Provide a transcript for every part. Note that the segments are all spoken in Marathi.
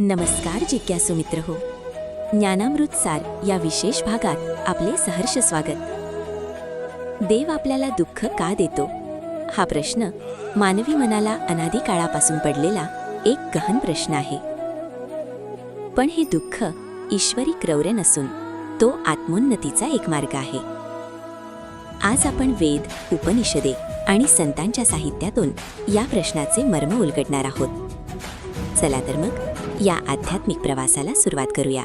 नमस्कार जिज्ञासू मित्र हो, ज्ञानामृत सार या विशेष भागात आपले सहर्ष स्वागत. देव आपल्याला दुःख का देतो हा प्रश्न मानवी मनाला अनादी काळापासून पडलेला एक गहन प्रश्न आहे. पण हे दुःख ईश्वरी क्रौर्य नसून तो आत्मोन्नतीचा एक मार्ग आहे. आज आपण वेद, उपनिषदे आणि संतांच्या साहित्यातून या प्रश्नाचे मर्म उलगडणार आहोत. चला तर मग या आध्यात्मिक प्रवासाला सुरुवात करूया.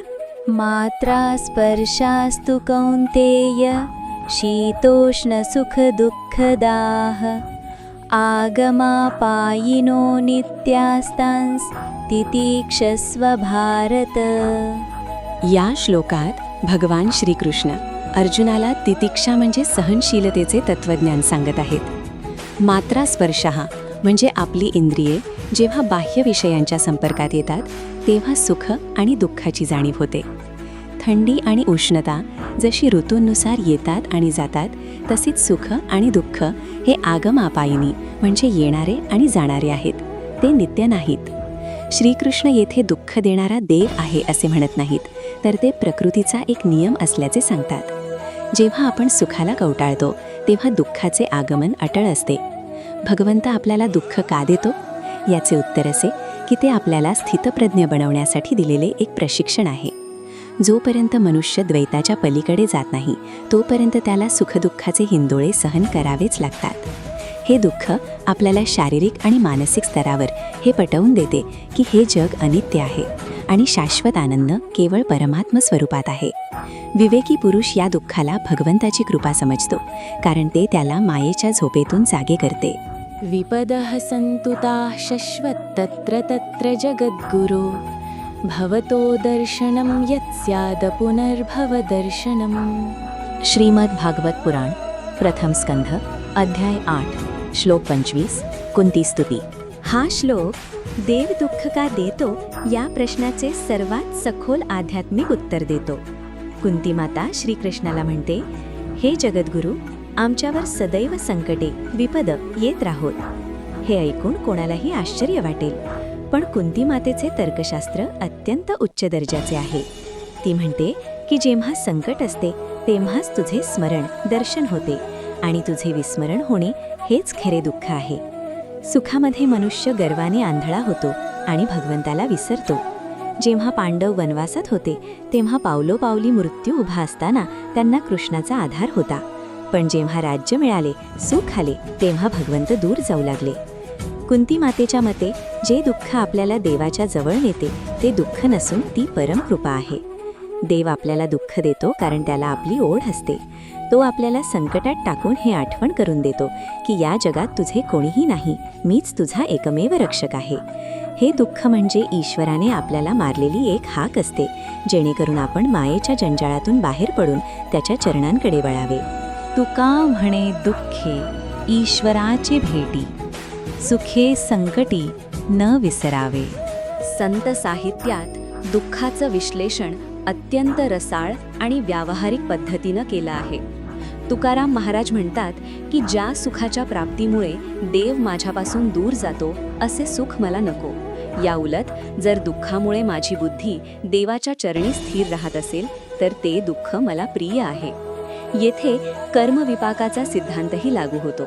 मात्रा स्पर्शास्तु कौन्तेय शीतोष्ण सुख दुःखदाः आगमापायिनो नित्यास्तांस तितिक्षस्व भारत. या श्लोकात भगवान श्रीकृष्ण अर्जुनाला तितिक्षा म्हणजे सहनशीलतेचे तत्वज्ञान सांगत आहेत. मात्रा स्पर्शः म्हणजे आपली इंद्रिये जेव्हा बाह्य विषयांच्या संपर्कात येतात तेव्हा सुख आणि दुःखाची जाणीव होते. थंडी आणि उष्णता जशी ऋतूंनुसार येतात आणि जातात, तसेच सुख आणि दुःख हे आगमापायिनी म्हणजे येणारे आणि जाणारे आहेत, ते नित्य नाहीत. श्रीकृष्ण येथे दुःख देणारा देव आहे असे म्हणत नाहीत, तर ते प्रकृतीचा एक नियम असल्याचे सांगतात. जेव्हा आपण सुखाला कवटाळतो तेव्हा दुःखाचे आगमन अटळ असते. भगवंत आपल्याला दुःख का देतो याचे उत्तर असे की ते आपल्याला स्थितप्रज्ञ बनवण्यासाठी दिलेले एक प्रशिक्षण आहे. जोपर्यंत मनुष्य द्वैताच्या पलीकडे जात नाही तोपर्यंत त्याला सुखदुःखाचे हिंदोळे सहन करावेच लागतात. हे दुःख आपल्याला शारीरिक आणि मानसिक स्तरावर हे पटवून देते की हे जग अनित्य आहे आणि शाश्वत आनंद केवळ परमात्म स्वरूपात आहे. विवेकी पुरुष या दुःखाला भगवंताची कृपा समजतो, कारण ते त्याला मायेच्या झोपेतून जागे करते. विपदः सन्तुताः शश्वत् तत्र तत्र जगद्गुरो भवतो दर्शनं यत् स्याद पुनर्भव दर्शनम. श्रीमद भागवत पुराण प्रथम स्कंध अध्याय 8 श्लोक 25 कुंती स्तुती. हा श्लोक देव दुःख का देतो या प्रश्नाचे सर्वात सखोल आध्यात्मिक उत्तर देतो. कुंती माता श्रीकृष्णाला म्हणते, हे जगद्गुरु, आमच्यावर सदैव संकटे विपद येत राहोत. हे ऐकून कोणालाही आश्चर्य वाटेल, पण कुंती मातेचे तर्कशास्त्र अत्यंत उच्च दर्जाचे आहे. ती म्हणते की जेव्हा संकट असते तेव्हाच तुझे स्मरण दर्शन होते आणि तुझे विस्मरण होणे हेच खरे दुःख आहे. सुखामध्ये मनुष्य गर्वाने आंधळा होतो आणि भगवंताला विसरतो. जेव्हा पांडव वनवासात होते तेव्हा पावलोपावली मृत्यू उभा असताना त्यांना कृष्णाचा आधार होता. पण जेव्हा राज्य मिळाले, सुख आले, तेव्हा भगवंत दूर जाऊ लागले. कुंती मातेच्या मते जे दुःख आपल्याला देवाच्या जवळ नेते ते दुःख नसून ती परमकृपा आहे. देव आपल्याला दुःख देतो कारण त्याला आपली ओढ असते. तो आपल्याला संकटात टाकून हे आठवण करून देतो की या जगात तुझे कोणीही नाही, मीच तुझा एकमेव रक्षक आहे. हे दुःख म्हणजे ईश्वराने आपल्याला मारलेली एक हाक असते, जेणेकरून आपण मायेच्या जंजाळातून बाहेर पडून त्याच्या चरणांकडे वळावे. तुका म्हणे दुःखे ईश्वराचे भेटी, सुखे संकटी न विसरावे. संत साहित्यात दुःखाचं विश्लेषण अत्यंत रसाळ आणि व्यावहारिक पद्धतीनं केलं आहे. तुकाराम महाराज म्हणतात की ज्या सुखाच्या प्राप्तीमुळे देव माझ्यापासून दूर जातो असे सुख मला नको. या उलट जर दुःखामुळे माझी बुद्धी देवाच्या चरणी स्थिर राहत असेल तर ते दुःख मला प्रिय आहे. येथे कर्मविपाकाचा सिद्धांतही लागू होतो.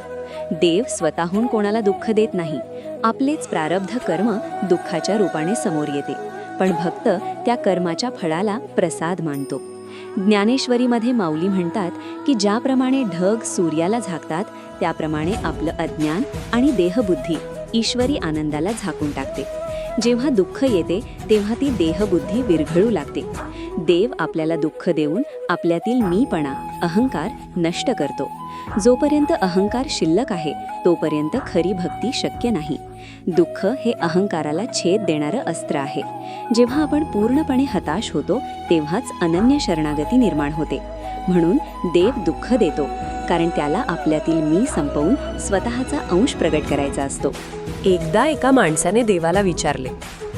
देव स्वतःहून कोणाला दुःख देत नाही. आपलेच प्रारब्ध कर्म दुःखाच्या रूपाने समोर येते, पण भक्त त्या कर्माच्या फळाला प्रसाद मानतो. ज्ञानेश्वरीमध्ये माऊली म्हणतात की ज्याप्रमाणे ढग सूर्याला झाकतात त्याप्रमाणे आपलं अज्ञान आणि देहबुद्धी ईश्वरी आनंदाला झाकून टाकते. जेव्हा दुःख येते तेव्हा ती देहबुद्धी विरघळू लागते. देव आपल्याला दुःख देऊन आपल्यातील मीपणा, अहंकार नष्ट करतो. जोपर्यंत अहंकार शिल्लक आहे तोपर्यंत खरी भक्ती शक्य नाही. दुःख हे अहंकाराला छेद देणारं अस्त्र आहे. जेव्हा आपण पूर्णपणे हताश होतो तेव्हाच अनन्य शरणागती निर्माण होते. म्हणून देव दुःख देतो कारण त्याला आपल्यातील मी संपवून स्वतःचा अंश प्रगट करायचा असतो. एकदा एका माणसाने देवाला विचारले,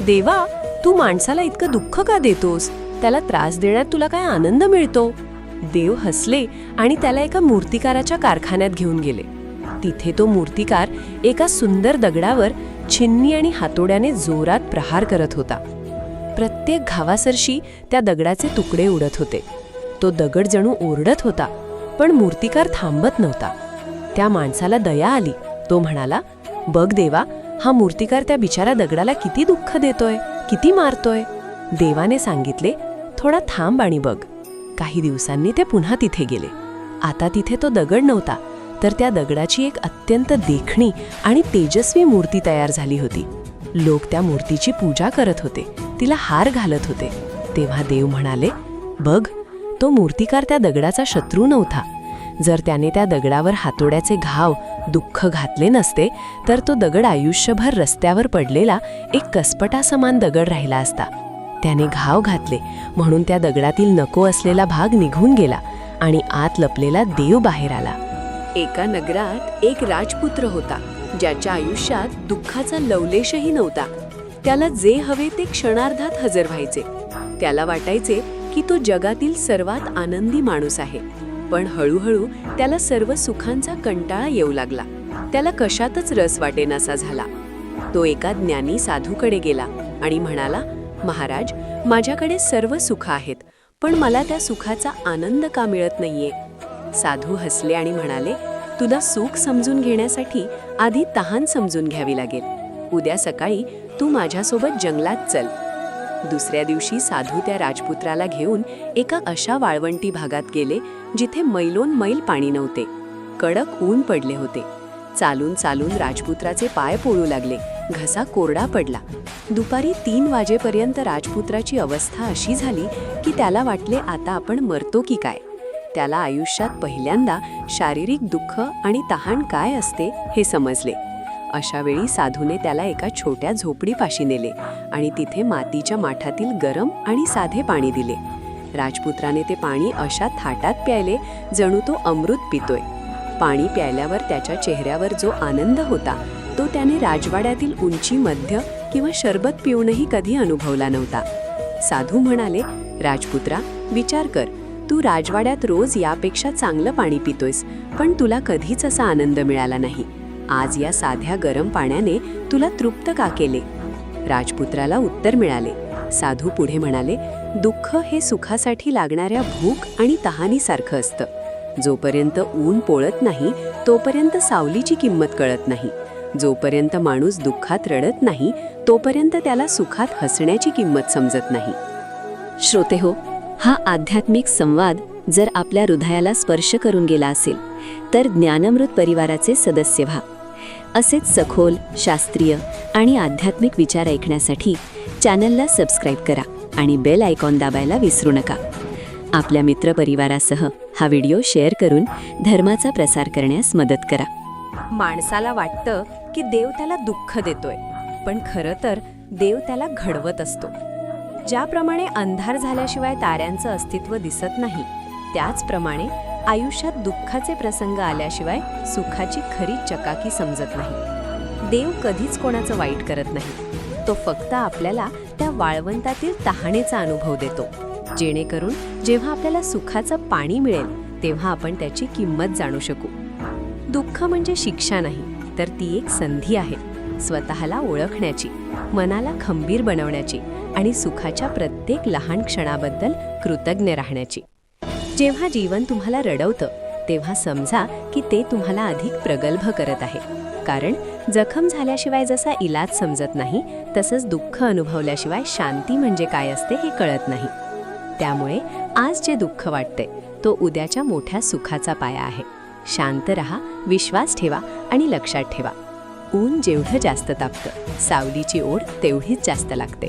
देवा, तू माणसाला इतकं दुःख का देतोस? त्याला त्रास देण्यात तुला काय आनंद मिळतो? देव हसले आणि त्याला एका मूर्तिकाराच्या कारखान्यात घेऊन गेले. तिथे तो मूर्तिकार एका सुंदर दगडावर छिन्नी आणि हातोड्याने जोरात प्रहार करत होता. प्रत्येक घावासरशी त्या दगडाचे तुकडे उडत होते. तो दगड जणू ओरडत होता, पण मूर्तिकार थांबत नव्हता. त्या माणसाला दया आली. तो म्हणाला, बघ देवा, हा मूर्तिकार त्या बिचारा दगडाला किती दुःख देतोय, किती मारतोय. देवाने सांगितले, थोडा थांब आणि बघ. काही दिवसांनी ते पुन्हा तिथे गेले. आता तिथे तो दगड नव्हता, तर त्या दगडाची एक अत्यंत देखणी आणि तेजस्वी मूर्ती तयार झाली होती. लोक त्या मूर्तीची पूजा करत होते, तिला हार घालत होते. तेव्हा देव म्हणाले, बघ, तो मूर्तिकार त्या दगडाचा शत्रू नव्हता. जर त्याने त्या दगडावर हातोड्याचे घाव, दुःख घातले नसते, तर तो दगड आयुष्यभर रस्त्यावर पडलेला एक कसपटासमान दगड राहिला असता. त्याने घाव घातले म्हणून त्या दगडातील नको असलेला भाग निघून गेला आणि आत लपलेला देव बाहेर आला. एका नगरात एक राजपुत्र होता, ज्याच्या आयुष्यात दुःखाचा लवलेशही नव्हता. त्याला जे हवे ते क्षणार्धात हजर व्हायचे. त्याला वाटायचे की तो जगातील सर्वात आनंदी माणूस आहे. पण हळूहळू त्याला सर्व सुखांचा कंटाळा येऊ लागला. त्याला कशातच रस वाटेनासा झाला. तो एका ज्ञानी साधूकडे गेला आणि म्हणाला, महाराज, माझ्याकडे सर्व सुख आहेत, पण मला त्या सुखाचा आनंद का मिळत नाहीये? साधू हसले आणि म्हणाले, तुला सुख समजून घेण्यासाठी आधी तहान समजून घ्यावी लागेल. उद्या सकाळी तू माझ्यासोबत जंगलात चल. दुसऱ्या दिवशी साधू त्या राजपुत्राला घेऊन एका अशा वाळवंटी भागात गेले जिथे मैलोन मैल पाणी नव्हते. कडक ऊन पडले होते. चालून चालून राजपुत्राचे पाय पोळू लागले. घसा कोरडा पडला. दुपारी 3 वाजेपर्यंत राजपुत्राची अवस्था अशी झाली की त्याला वाटले, आता आपण मरतो की काय. त्याला आयुष्यात पहिल्यांदा शारीरिक दुःख आणि तहान काय असते हे समजले. अशा वेळी साधूने त्याला एका छोट्या झोपडीपाशी नेले आणि तिथे मातीच्या माठातील गरम आणि साधे पाणी दिले. राजपुत्राने ते पाणी अशा थाटात प्यायले जणू तो अमृत पितोय. पाणी प्यायल्यावर त्याच्या चेहऱ्यावर जो आनंद होता तो त्याने राजवाड्यातील उंची मध्य किंवा शरबत पिऊनही कधी अनुभवला नव्हता. साधू म्हणाले, राजपुत्रा, विचार कर, तू राजवाड्यात रोज यापेक्षा चांगलं पाणी पितोयस, पण तुला कधीच असा आनंद मिळाला नाही. आज या साध्या गरम पाण्याने तुला तृप्त का केले? राजपुत्राला उत्तर मिळाले. साधू पुढे म्हणाले, दुःख हे सुखासाठी लागणाऱ्या भूक आणि तहानीसारखं असतं. जोपर्यंत ऊन पोळत नाही तोपर्यंत सावलीची किंमत कळत नाही. जोपर्यंत माणूस दुःखात रडत नाही तोपर्यंत त्याला सुखात हसण्याची किंमत समजत नाही. श्रोतेहो, हा आध्यात्मिक संवाद जर आपल्या हृदयाला स्पर्श करून गेला असेल तर ज्ञानामृत परिवाराचे सदस्य व्हा. असेच सखोल, शास्त्रीय आणि आध्यात्मिक विचार ऐकण्यासाठी चॅनलला सबस्क्राईब करा आणि बेल आयकॉन दाबायला विसरू नका. आपल्या मित्रपरिवारासह हा व्हिडिओ शेअर करून धर्माचा प्रसार करण्यास मदत करा. माणसाला वाटतं की देव त्याला दुःख देतोय, पण खरं तर देव त्याला घडवत असतो. ज्याप्रमाणे अंधार झाल्याशिवाय ताऱ्यांचं अस्तित्व दिसत नाही, त्याचप्रमाणे आयुष्यात दुःखाचे प्रसंग आल्याशिवाय सुखाची खरी चकाकी समजत नाही. देव कधीच कोणाचं वाईट करत नाही. तो फक्त आपल्याला त्या वाळवंटातील तहानेचा अनुभव देतो, जेणेकरून जेव्हा आपल्याला सुखाचं पाणी मिळेल तेव्हा आपण त्याची किंमत जाणू शकू. दुःख म्हणजे शिक्षा नाही, तर ती एक संधी आहे स्वतःला ओळखण्याची, मनाला खंबीर बनवण्याची आणि सुखाच्या प्रत्येक लहान क्षणाबद्दल कृतज्ञ राहण्याची. जेव्हा जीवन तुम्हाला रडवतं तेव्हा समजा की ते तुम्हाला अधिक प्रगल्भ करत आहे. कारण जखम झाल्याशिवाय जसा इलाज समजत नाही, तसंच दुःख अनुभवल्याशिवाय शांती म्हणजे काय असते हे कळत नाही. त्यामुळे आज जे दुःख वाटते तो उद्याच्या मोठ्या सुखाचा पाया आहे. शांत रहा, विश्वास ठेवा आणि लक्षात ठेवा, ऊन जेवढं जास्त तापतं, सावलीची ओढ तेवढीच जास्त लागते.